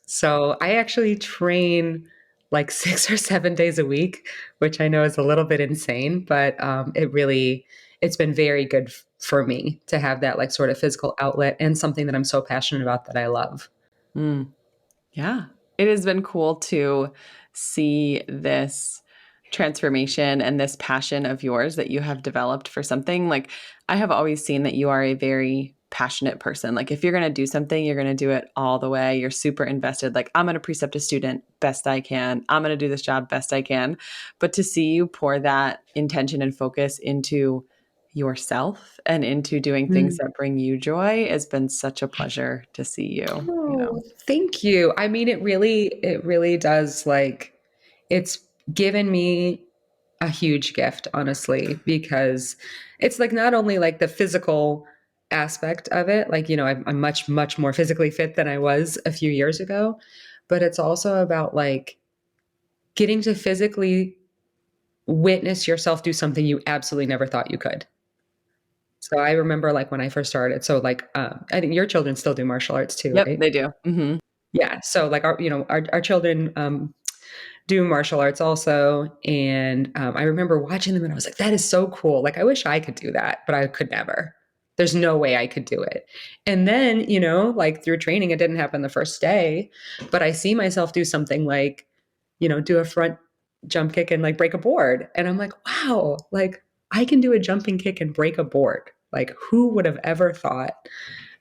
So I actually train like 6 or 7 days a week, which I know is a little bit insane, but it's been very good for me to have that like sort of physical outlet and something that I'm so passionate about that I love. Mm. Yeah. It has been cool to see this transformation and this passion of yours that you have developed for something. Like, I have always seen that you are a very passionate person. Like, if you're going to do something, you're going to do it all the way. You're super invested. Like, I'm going to precept a student best I can. I'm going to do this job best I can. But to see you pour that intention and focus into yourself and into doing things Mm. that bring you joy has been such a pleasure to see you. Oh, thank you. I mean, it really does, like, it's given me a huge gift, honestly, because it's like not only like the physical aspect of it, like, I'm much, much more physically fit than I was a few years ago, but it's also about like getting to physically witness yourself do something you absolutely never thought you could. So I remember like when I first started, so like I think your children still do martial arts too, Yep, right? they do. Yeah. So like our children do martial arts also. And I remember watching them and I was like, that is so cool. Like, I wish I could do that, but I could never. There's no way I could do it. And then, like through training, it didn't happen the first day, but I see myself do something like, do a front jump kick and like break a board. And I'm like, wow, like I can do a jumping kick and break a board. Like, who would have ever thought?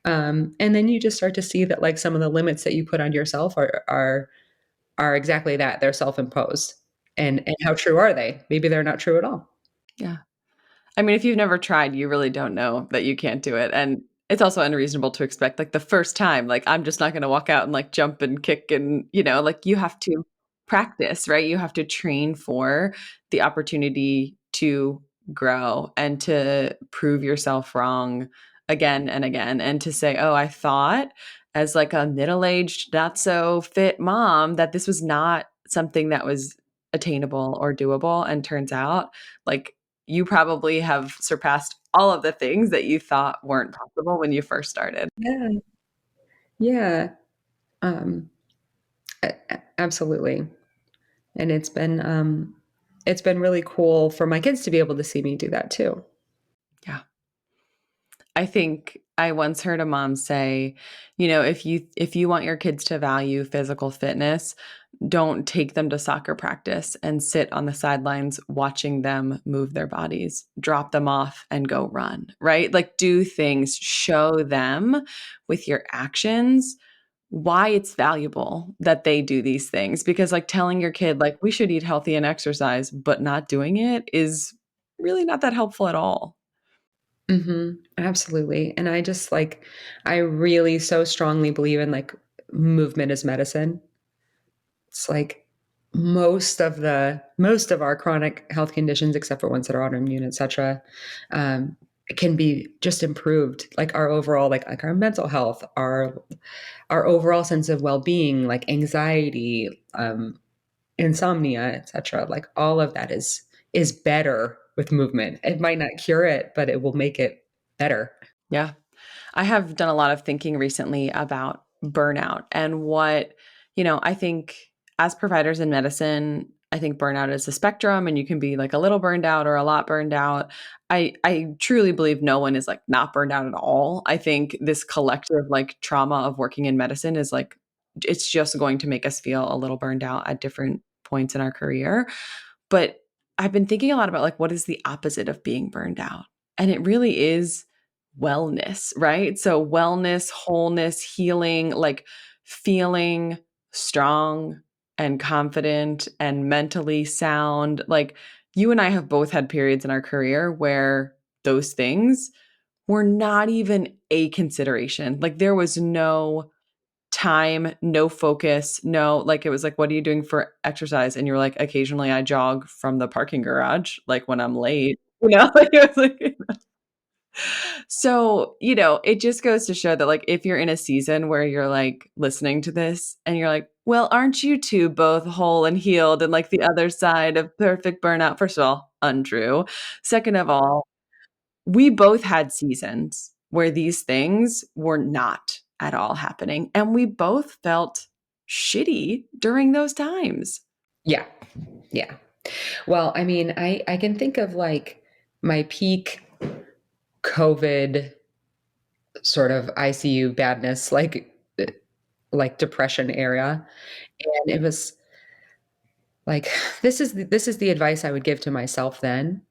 And then you just start to see that like some of the limits that you put on yourself are exactly that. They're self-imposed. And how true are they? Maybe they're not true at all. Yeah. I mean, if you've never tried, you really don't know that you can't do it, and it's also unreasonable to expect, like, the first time, like, I'm just not gonna walk out and, like, jump and kick and, like, you have to practice, right? You have to train for the opportunity to grow and to prove yourself wrong again and again, and to say, "Oh, I thought as, like, a middle-aged, not so fit mom that this was not something that was attainable or doable," and turns out, like, you probably have surpassed all of the things that you thought weren't possible when you first started. Yeah. Yeah. Um, absolutely. And it's been really cool for my kids to be able to see me do that too. Yeah. I think I once heard a mom say, if you want your kids to value physical fitness, don't take them to soccer practice and sit on the sidelines watching them move their bodies. Drop them off and go run, right? Like do things, show them with your actions why it's valuable that they do these things, because like telling your kid like we should eat healthy and exercise but not doing it is really not that helpful at all. Absolutely. And I really so strongly believe in like movement as medicine. It's like most of our chronic health conditions, except for ones that are autoimmune, et cetera, um, can be just improved. Like our overall, like our mental health, our overall sense of well-being, like anxiety, insomnia, et cetera. Like all of that is better with movement. It might not cure it, but it will make it better. Yeah. I have done a lot of thinking recently about burnout and I think as providers in medicine, I think burnout is a spectrum and you can be like a little burned out or a lot burned out. I truly believe no one is like not burned out at all. I think this collective like trauma of working in medicine is like it's just going to make us feel a little burned out at different points in our career. But I've been thinking a lot about like what is the opposite of being burned out? And it really is wellness, right? So wellness, wholeness, healing, like feeling strong and confident and mentally sound. Like you and I have both had periods in our career where those things were not even a consideration. Like there was no time, no focus, no, like it was like, what are you doing for exercise? And you're like, occasionally I jog from the parking garage, like when I'm late, like it was like, so, it just goes to show that like if you're in a season where you're like listening to this and you're like, well, aren't you two both whole and healed and like the other side of perfect burnout? First of all, untrue. Second of all, we both had seasons where these things were not at all happening, and we both felt shitty during those times. Yeah. Yeah. Well, I mean, I can think of like my peak COVID sort of ICU badness, like depression era. And it was like, this is the advice I would give to myself then,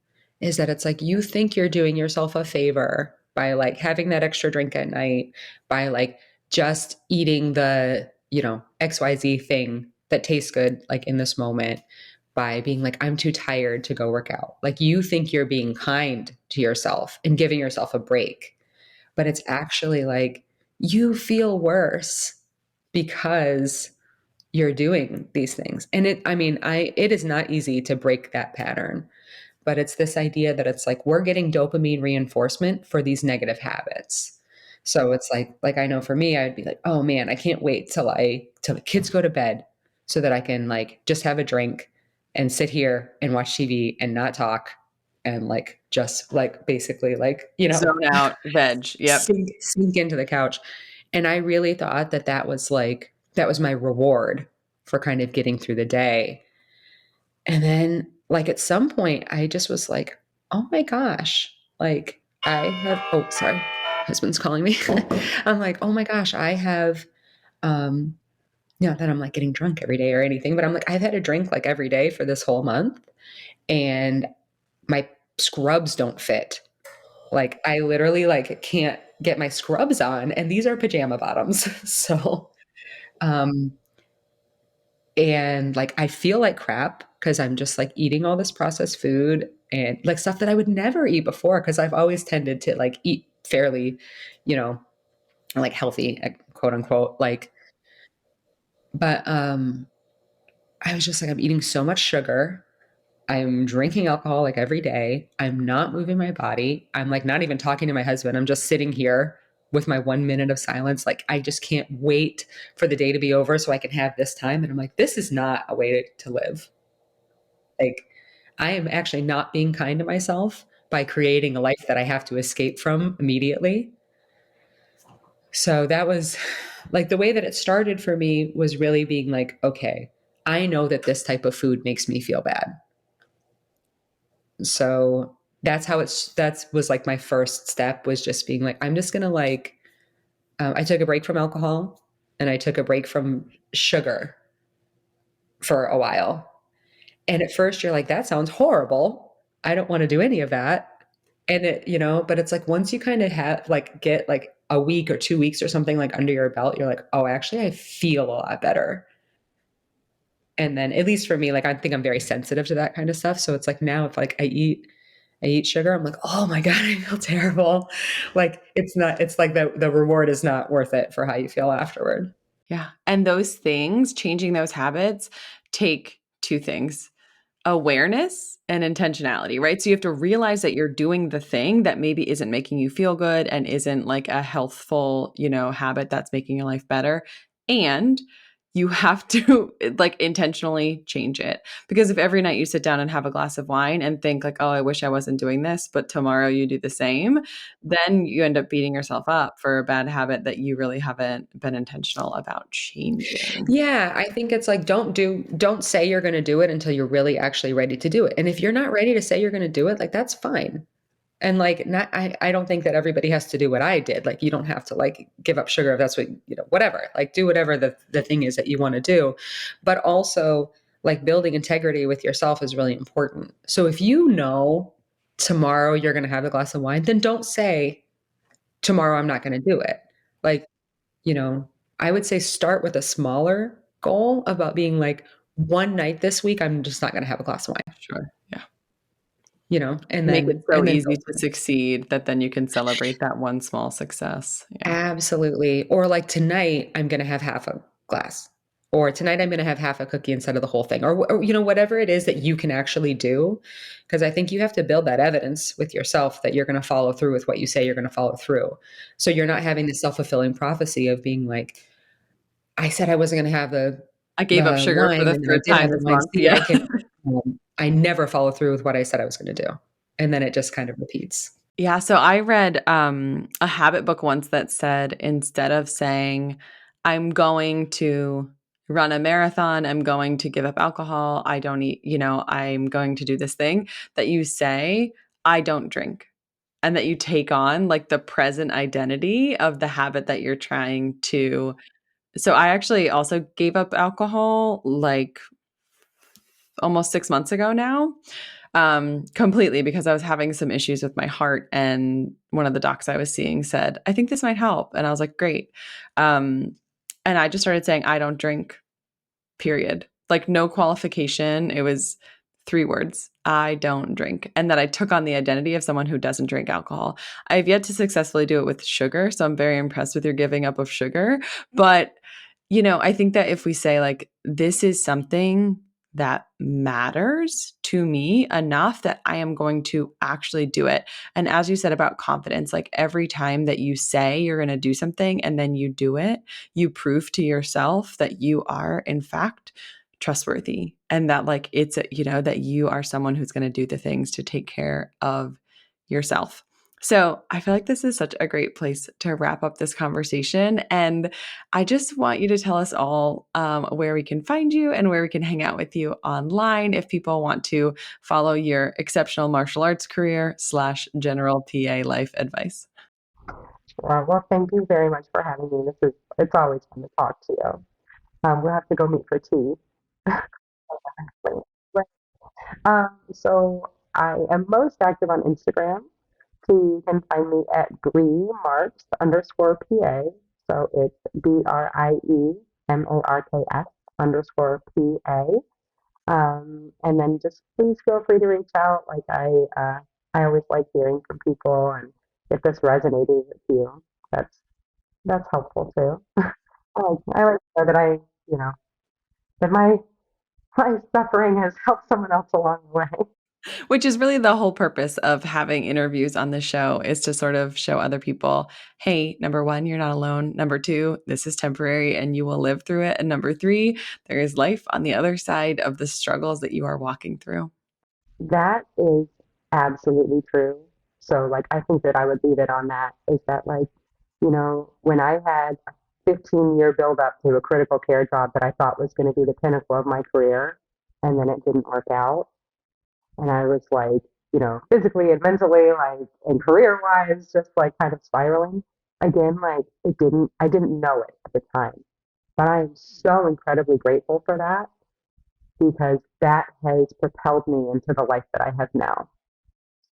is that it's like you think you're doing yourself a favor by like having that extra drink at night, by like just eating the, XYZ thing that tastes good like in this moment, by being like, I'm too tired to go work out. Like you think you're being kind to yourself and giving yourself a break. But it's actually like you feel worse because you're doing these things. And it is not easy to break that pattern, but it's this idea that it's like we're getting dopamine reinforcement for these negative habits. So it's like I know for me, I'd be like, oh man, I can't wait till the kids go to bed so that I can like just have a drink and sit here and watch TV and not talk and like just like basically like, Zone out, veg. Yep. sink into the couch. And I really thought that that was my reward for kind of getting through the day. And then like at some point I just was like, "Oh my gosh, like I have oh sorry, husband's calling me." I'm like, "Oh my gosh, I have um not that I'm like getting drunk every day or anything, but I'm like I've had a drink like every day for this whole month and my scrubs don't fit. Like I literally like can't get my scrubs on and these are pajama bottoms." So, um and like I feel like crap because I'm just like eating all this processed food and like stuff that I would never eat before because I've always tended to like eat fairly, you know, like healthy, quote unquote, like but I was just like I'm eating so much sugar. I'm drinking alcohol like every day. I'm not moving my body. I'm like not even talking to my husband. I'm just sitting here with my 1 minute of silence. Like I just can't wait for the day to be over so I can have this time. And I'm like, this is not a way to live. Like I am actually not being kind to myself by creating a life that I have to escape from immediately. So that was like the way that it started for me was really being like, okay, I know that this type of food makes me feel bad. So that's how that was like my first step was just being like, I'm just going to like, I took a break from alcohol and I took a break from sugar for a while. And at first you're like, that sounds horrible. I don't want to do any of that. And but it's like once you kind of have like get like a week or 2 weeks or something like under your belt, you're like, oh, actually, I feel a lot better. And then at least for me, like I think I'm very sensitive to that kind of stuff. So it's like now if like I eat sugar, I'm like, oh my God, I feel terrible. Like it's like the reward is not worth it for how you feel afterward. Yeah. And those things, changing those habits, take two things: awareness and intentionality, right? So you have to realize that you're doing the thing that maybe isn't making you feel good and isn't like a healthful, habit that's making your life better. And you have to like intentionally change it. Because if every night you sit down and have a glass of wine and think like, oh, I wish I wasn't doing this, but tomorrow you do the same, then you end up beating yourself up for a bad habit that you really haven't been intentional about changing. Yeah, I think it's like don't say you're going to do it until you're really actually ready to do it. And if you're not ready to say you're going to do it, like that's fine. And like not I don't think that everybody has to do what I did. Like you don't have to like give up sugar if that's what, whatever. Like do whatever the thing is that you want to do. But also like building integrity with yourself is really important. So if you know tomorrow you're going to have a glass of wine, then don't say tomorrow I'm not going to do it. Like, you know, I would say start with a smaller goal about being like one night this week I'm just not going to have a glass of wine, Sure. Yeah. and Make it then so go easy from to succeed that then you can celebrate that one small success. Yeah. absolutely. Or like tonight, I'm going to have half a glass. Or tonight, I'm going to have half a cookie instead of the whole thing. Or, whatever it is that you can actually do. Because I think you have to build that evidence with yourself that you're going to follow through with what you say you're going to follow through. So you're not having the self-fulfilling prophecy of being like, I said I wasn't going to have I gave up the sugar for wine the and then I third did time have the this wine. month. See, Yeah. I never follow through with what I said I was going to do. And then it just kind of repeats. Yeah, so I read a habit book once that said instead of saying, I'm going to run a marathon, I'm going to give up alcohol, I don't eat, I'm going to do this thing, that you say, I don't drink. And that you take on like the present identity of the habit that you're trying to. So I actually also gave up alcohol like almost 6 months ago now, completely because I was having some issues with my heart. And one of the docs I was seeing said, I think this might help. And I was like, great. And I just started saying, I don't drink, period. Like no qualification. It was 3 words: I don't drink. And that I took on the identity of someone who doesn't drink alcohol. I've yet to successfully do it with sugar. So I'm very impressed with your giving up of sugar. But, I think that if we say, like, this is something that matters to me enough that I am going to actually do it. And as you said about confidence, like every time that you say you're going to do something and then you do it, you prove to yourself that you are, in fact, trustworthy and that like it's, that you are someone who's going to do the things to take care of yourself. So I feel like this is such a great place to wrap up this conversation. And I just want you to tell us all where we can find you and where we can hang out with you online if people want to follow your exceptional martial arts career / general PA life advice. Well, thank you very much for having me. It's always fun to talk to you. We'll have to go meet for tea. But, so I am most active on Instagram. So you can find me at Brie Marks _PA. So it's BRIEMARKS _PA. And then just please feel free to reach out. Like I always like hearing from people, and if this resonated with you, that's helpful too. I like to know that that my suffering has helped someone else along the way. Which is really the whole purpose of having interviews on the show, is to sort of show other people, hey, number one, you're not alone. Number two, this is temporary and you will live through it. And number three, there is life on the other side of the struggles that you are walking through. That is absolutely true. So like I think that I would leave it on that, is that like, when I had a 15-year build up to a critical care job that I thought was going to be the pinnacle of my career, and then it didn't work out. And I was like, physically and mentally, like, and career wise, just like kind of spiraling again. Like I didn't know it at the time, but I am so incredibly grateful for that, because that has propelled me into the life that I have now.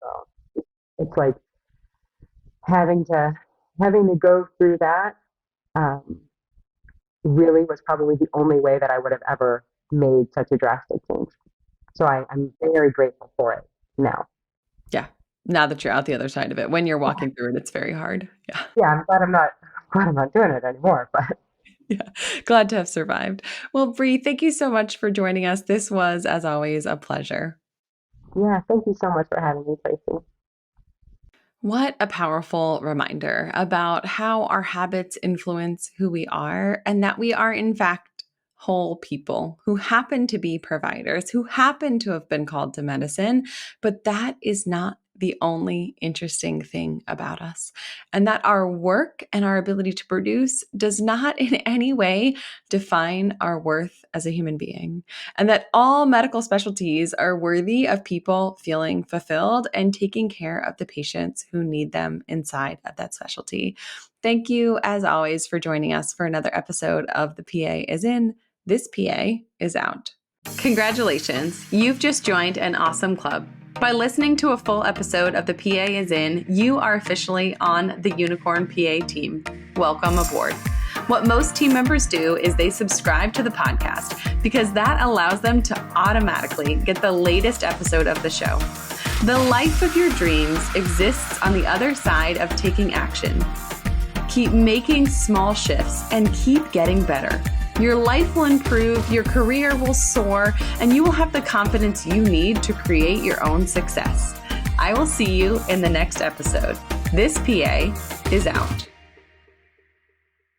So it's like having to go through that, um, really was probably the only way that I would have ever made such a drastic change. So I'm very grateful for it now. Yeah. Now that you're out the other side of it, when you're walking through it, it's very hard. Yeah. Yeah, glad I'm not doing it anymore, but Yeah. Glad to have survived. Well, Brie, thank you so much for joining us. This was, as always, a pleasure. yeah, thank you so much for having me, Tracy. What a powerful reminder about how our habits influence who we are, and that we are, in fact, whole people who happen to be providers, who happen to have been called to medicine, but that is not the only interesting thing about us. And that our work and our ability to produce does not in any way define our worth as a human being. And that all medical specialties are worthy of people feeling fulfilled and taking care of the patients who need them inside of that specialty. Thank you, as always, for joining us for another episode of The PA is In, This PA is Out. Congratulations, you've just joined an awesome club. By listening to a full episode of The PA is In, you are officially on the Unicorn PA team. Welcome aboard. What most team members do is they subscribe to the podcast, because that allows them to automatically get the latest episode of the show. The life of your dreams exists on the other side of taking action. Keep making small shifts and keep getting better. Your life will improve, your career will soar, and you will have the confidence you need to create your own success. I will see you in the next episode. This PA is out.